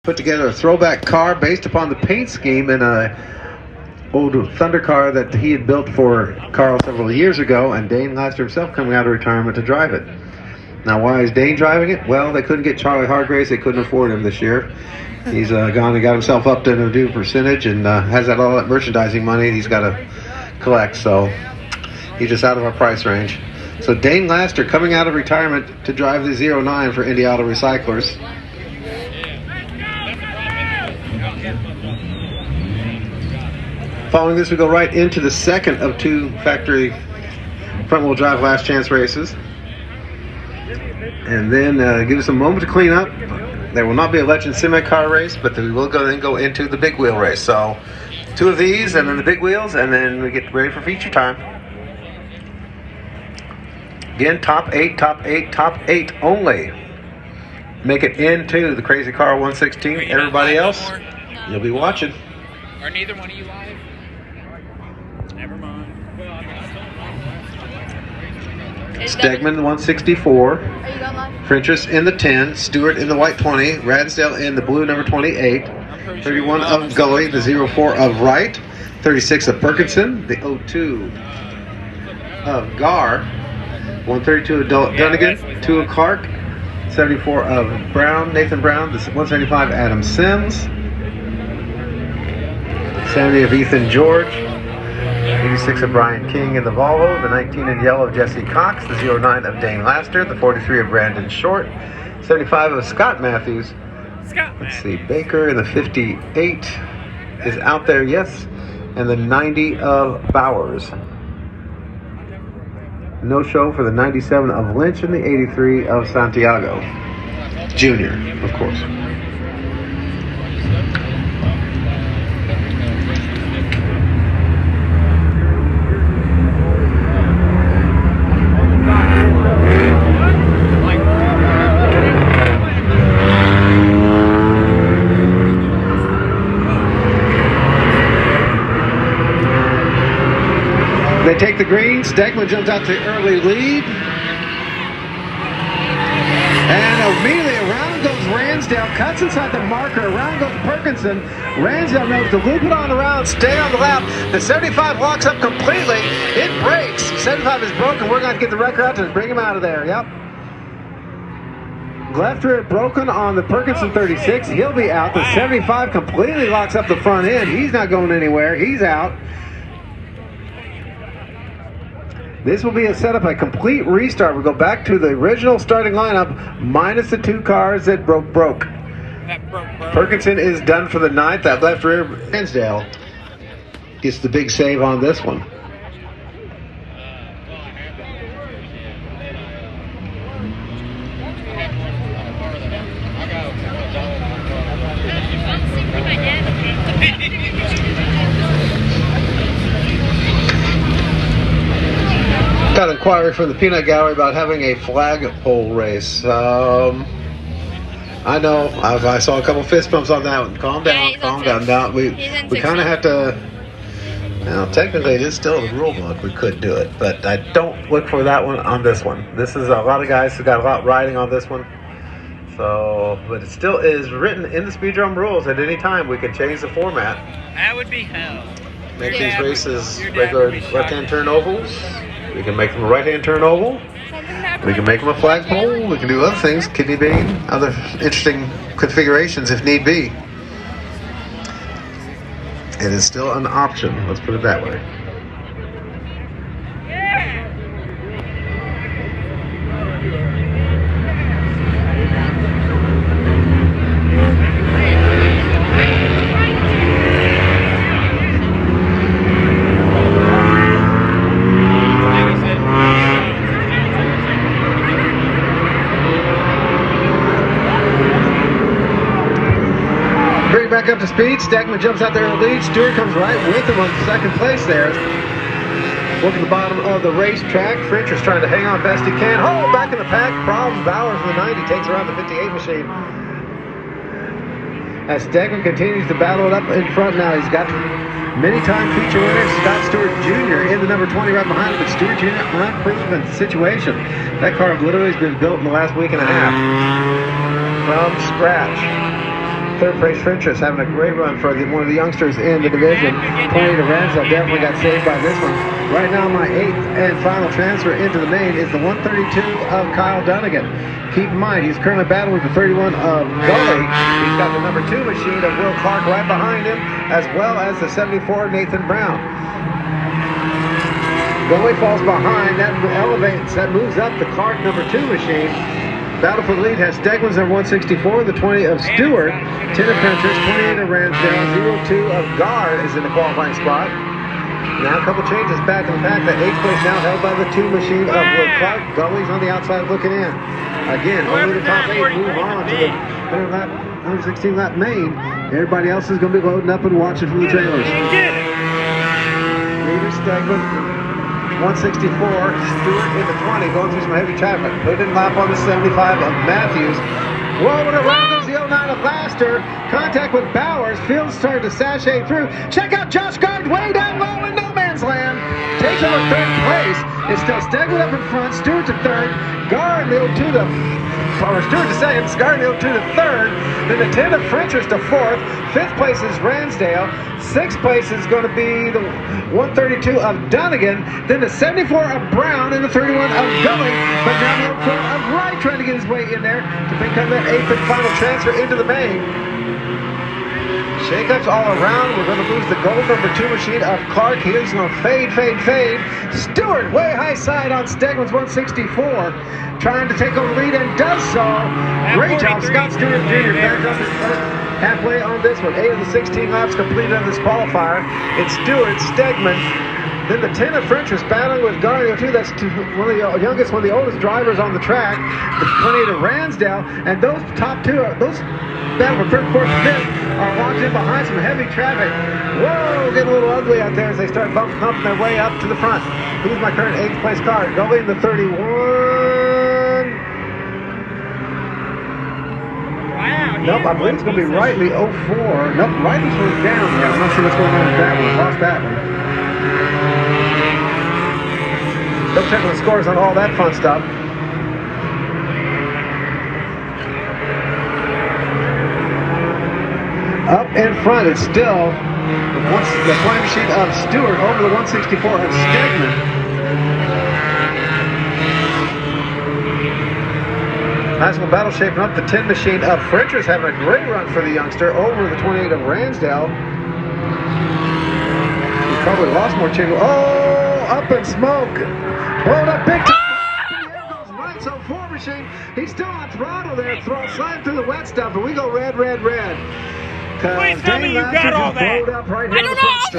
put together a throwback car based upon the paint scheme in a old Thunder car that he had built for Carl several years ago, and Dane Laster himself coming out of retirement to drive it. Now, why is Dane driving it? Well, they couldn't get Charlie Hargraves. They couldn't afford him this year. He's gone and got himself up to a due percentage and has all that merchandising money he's got to collect, so he's just out of our price range. So Dane Laster coming out of retirement to drive the 09 for Indy Auto Recyclers. Following this, we go right into the second of two factory front-wheel drive last chance races. And then give us a moment to clean up. There will not be a Legend Semi-Car race, but we will then go into the big wheel race. So two of these and then the big wheels, and then we get ready for feature time. Again, top eight only. Make it into the Crazy Car 116. Everybody else, you'll be watching. Are neither one of you live? Never mind. Stegman 164. Are you going live? Frentress in the 10, Stewart in the white 20, Radsdale in the blue number 28, 31 of Gully, the 04 of Wright, 36 of Perkinson, the 02 of Gar, 132 of Dunnigan, 2 of Clark, 74 of Brown, Nathan Brown, the 175 Adam Sims, 70 of Ethan George, 86 of Brian King in the Volvo, the 19 in yellow of Jesse Cox, the 09 of Dane Laster, the 43 of Brandon Short, 75 of Scott Matthews. Let's see, Baker in the 58 is out there, yes, and the 90 of Bowers. No show for the 97 of Lynch and the 83 of Santiago. Junior, of course. They take the green. Stegman jumps out to early lead. And immediately around goes Ransdale. Cuts inside the marker. Around goes Perkinson. Ransdale knows to loop it on around. Stay on the lap. The 75 locks up completely. It breaks. 75 is broken. We're going to get the record out to bring him out of there. Yep. Left rear broken on the Perkinson 36. He'll be out. The 75 completely locks up the front end. He's not going anywhere. He's out. This will be a setup, a complete restart. We'll go back to the original starting lineup, minus the two cars that broke. Perkinson is done for the ninth. That left rear, Ransdale gets the big save on this one. Got an inquiry from the Peanut Gallery about having a flagpole race. I know. I saw a couple fist bumps on that one. Calm down. Calm down. Now we kind of have to. Now, technically, it is still in the rule book. We could do it, but I don't look for that one on this one. This is a lot of guys who got a lot riding on this one. So, but it still is written in the Speedome rules. At any time, we can change the format. That would be hell. Make these races regular left-hand turn ovals. We can make them a right-hand turn oval. We can make them a flagpole. We can do other things, kidney bean, other interesting configurations if need be. It is still an option, let's put it that way. Back up to speed. Stegman jumps out there in the lead. Stewart comes right with him on second place there. Working the bottom of the racetrack. Frentress trying to hang on best he can. Oh, back in the pack. Problems. Bowers in the 90 takes around the 58 machine. As Stegman continues to battle it up in front now. He's got many-time feature winner Scott Stewart Jr. in the number 20 right behind him. But Stewart Jr. unproven situation. That car literally has been built in the last week and a half. From scratch. third place Frentress having a great run for one of the youngsters in the division. 28 of Ransdale definitely got saved by this one. Right now, my 8th and final transfer into the main is the 132 of Kyle Dunnigan. Keep in mind, he's currently battling with the 31 of Gully. He's got the number 2 machine of Will Clark right behind him, as well as the 74 of Nathan Brown. Gully falls behind, that elevates, that moves up the Clark number 2 machine. Battle for the lead has Stegman's number 164, the 20 of Stewart, 10 of Frentress, 28 of Ransdale, 02 of Guard is in the qualifying spot. Now a couple changes back in the pack. The 8th place now held by the 2 machine of Will Clark. Gully's on the outside looking in. Again, only the top 8 move on to the 116 lap main. Everybody else is going to be loading up and watching from the trailers. Leader Stegman, 164, Stewart in the 20, going through some heavy traffic. Put in lap on the 75 of Matthews. Whoa, and around goes the 09 of Laster. Contact with Bowers. Fields started to sashay through. Check out Josh Gard way down low in no man's land. Takes over 3rd place. It's still Stegman up in front. Stewart to 3rd. Gard in the 02 to Stewart to 2nd. Gard in the 02 to 3rd. Then the 10 of Frentress to 4th. 5th place is Ransdale. 6th place is going to be the 132 of Dunnigan. Then the 74 of Brown and the 31 of Gully. But now the 04 of Wright trying to get his way in there to become that 8th and final transfer into the main. Shakeups all around. We're going to lose the gold number 2 machine of Clark. He's going to fade. Stewart way high side on Stegman's 164. Trying to take over the lead and does so. Great job, Scott Stewart Jr. back up halfway on this one. 8 of the 16 laps completed on this qualifier. It's Stewart, Stegman. Then the 10 of Frentress battling with Garnio too. That's one of the youngest, one of the oldest drivers on the track. The 28 of Ransdale. And those top 2, those battle for 3rd, 4th, 5th are locked in behind some heavy traffic. Whoa, getting a little ugly out there as they start bumping their way up to the front. Who's my current 8th place car? Gully in the 31. Nope, I believe it's going to be Rightly 04. Nope, Rightly's going down there. I'm not sure what's going on with that one. I lost that one. Don't check the scores on all that fun stuff. Up in front, it's still the point machine of Stewart over the 164 of Stegman. Nice little battle shaping up. The 10 machine of Frentress having a great run for the youngster over the 28 of Ransdale. He probably lost more change. Oh, up in smoke. Blown up big time. There goes Wright. So 4 machine. He's still on throttle there. Sliding through the wet stuff, but we go red. Please tell me you got all that. Up right I don't know.